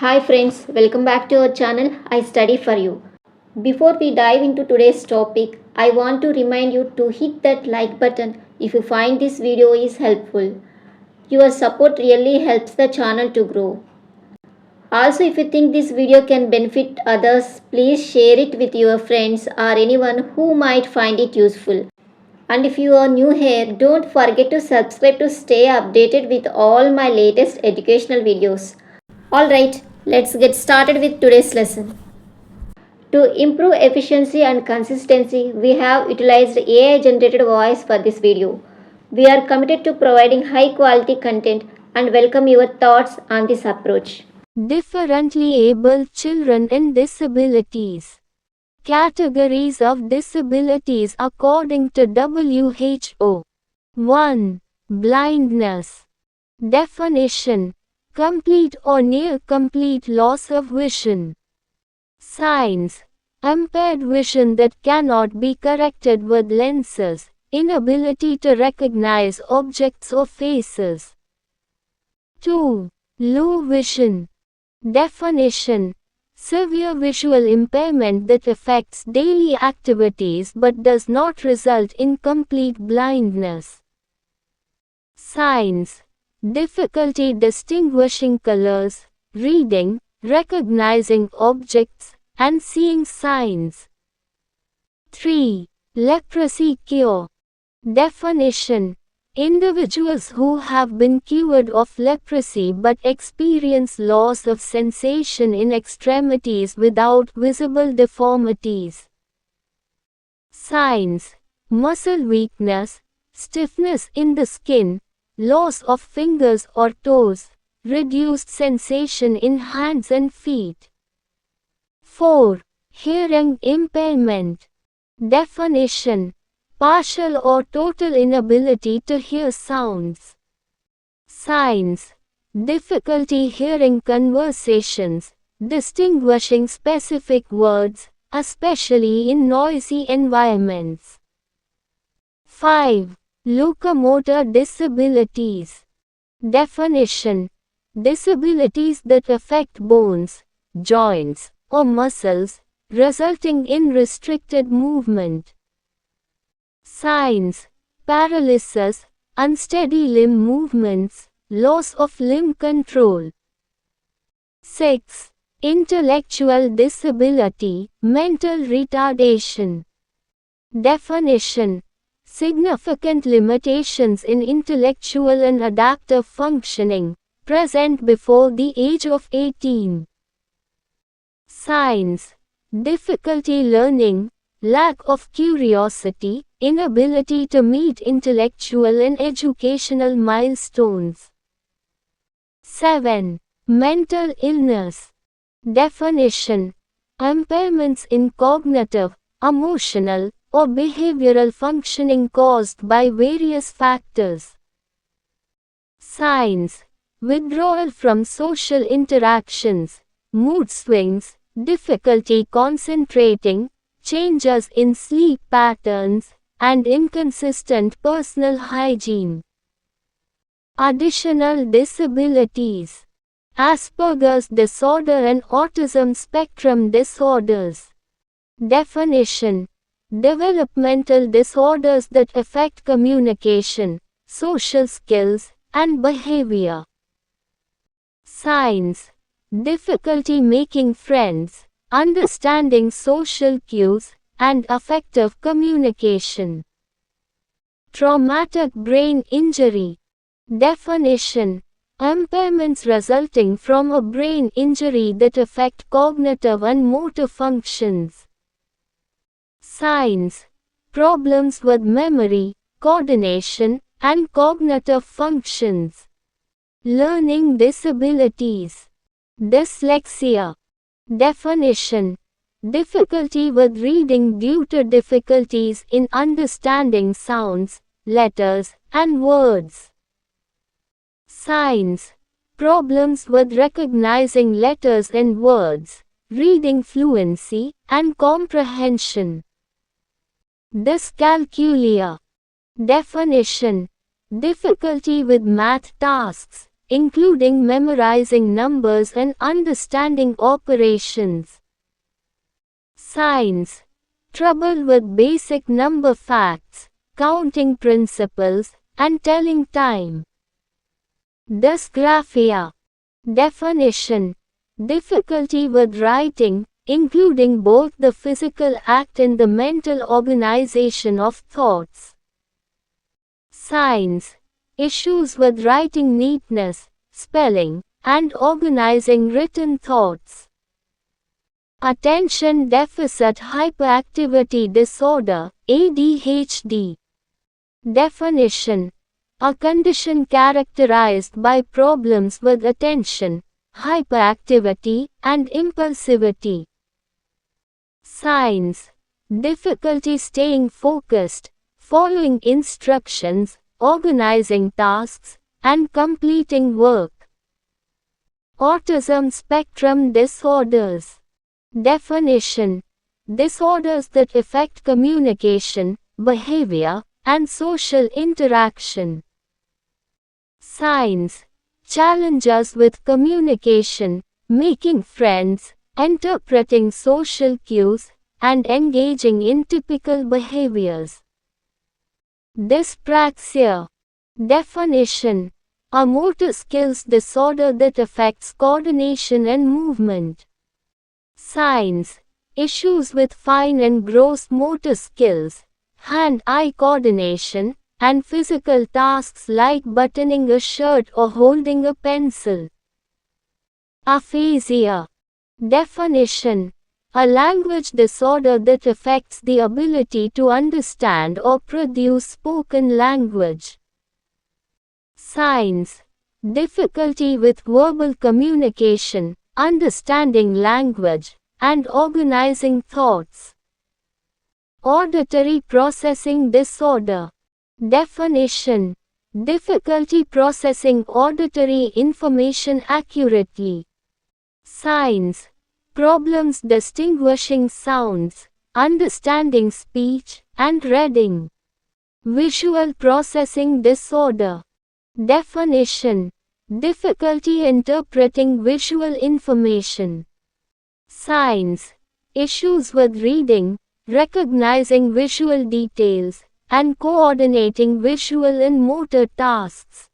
Hi friends, welcome back to our channel I Study for You. Before we dive into today's topic, I want to remind you to hit that like button if you find this video is helpful. Your support really helps the channel to grow. Also, if you think this video can benefit others, please share it with your friends or anyone who might find it useful. And if you are new here, don't forget to subscribe to stay updated with all my latest educational videos. Alright, let's get started with today's lesson. To improve efficiency and consistency, we have utilized AI generated voice for this video. We are committed to providing high quality content and welcome your thoughts on this approach. Differently abled children and disabilities. Categories of disabilities according to WHO. 1. Blindness. Definition: complete or near complete loss of vision. Signs: impaired vision that cannot be corrected with lenses, inability to recognize objects or faces. 2. Low vision. Definition: severe visual impairment that affects daily activities but does not result in complete blindness. Signs: difficulty distinguishing colors, reading, recognizing objects, and seeing signs. 3. Leprosy cure. Definition: individuals who have been cured of leprosy but experience loss of sensation in extremities without visible deformities. Signs: muscle weakness, stiffness in the skin, loss of fingers or toes, reduced sensation in hands and feet. 4. Hearing impairment. Definition: partial or total inability to hear sounds. Signs: difficulty hearing conversations, distinguishing specific words, especially in noisy environments. 5. Locomotor disabilities. Definition: disabilities that affect bones, joints, or muscles, resulting in restricted movement. Signs: paralysis, unsteady limb movements, loss of limb control. 6. Intellectual disability, mental retardation. Definition: significant limitations in intellectual and adaptive functioning, present before the age of 18. Signs: difficulty learning, lack of curiosity, inability to meet intellectual and educational milestones. 7. Mental illness. Definition: impairments in cognitive, emotional, or behavioral functioning caused by various factors. Signs: withdrawal from social interactions, mood swings, difficulty concentrating, changes in sleep patterns, and inconsistent personal hygiene. Additional disabilities: Asperger's disorder and autism spectrum disorders. Definition: developmental disorders that affect communication, social skills, and behavior. Signs: difficulty making friends, understanding social cues, and effective communication. Traumatic brain injury. Definition: impairments resulting from a brain injury that affect cognitive and motor functions. Signs: problems with memory, coordination, and cognitive functions. Learning disabilities. Dyslexia. Definition: difficulty with reading due to difficulties in understanding sounds, letters, and words. Signs: problems with recognizing letters and words, reading fluency, and comprehension. Dyscalculia. Definition: difficulty with math tasks, including memorizing numbers and understanding operations. Signs: trouble with basic number facts, counting principles, and telling time. Dysgraphia. Definition: difficulty with writing, including both the physical act and the mental organization of thoughts. Signs: issues with writing neatness, spelling, and organizing written thoughts. Attention Deficit Hyperactivity Disorder, ADHD. Definition: a condition characterized by problems with attention, hyperactivity, and impulsivity. Signs: difficulty staying focused, following instructions, organizing tasks, and completing work. Autism spectrum disorders. Definition: disorders that affect communication, behavior, and social interaction. Signs: challenges with communication, making friends, interpreting social cues, and engaging in typical behaviors. Dyspraxia. Definition: a motor skills disorder that affects coordination and movement. Signs: issues with fine and gross motor skills, hand-eye coordination, and physical tasks like buttoning a shirt or holding a pencil. Aphasia. Definition: a language disorder that affects the ability to understand or produce spoken language. Signs: difficulty with verbal communication, understanding language, and organizing thoughts. Auditory processing disorder. Definition: difficulty processing auditory information accurately. Signs: problems distinguishing sounds, understanding speech, and reading. Visual processing disorder. Definition: difficulty interpreting visual information. Signs: issues with reading, recognizing visual details, and coordinating visual and motor tasks.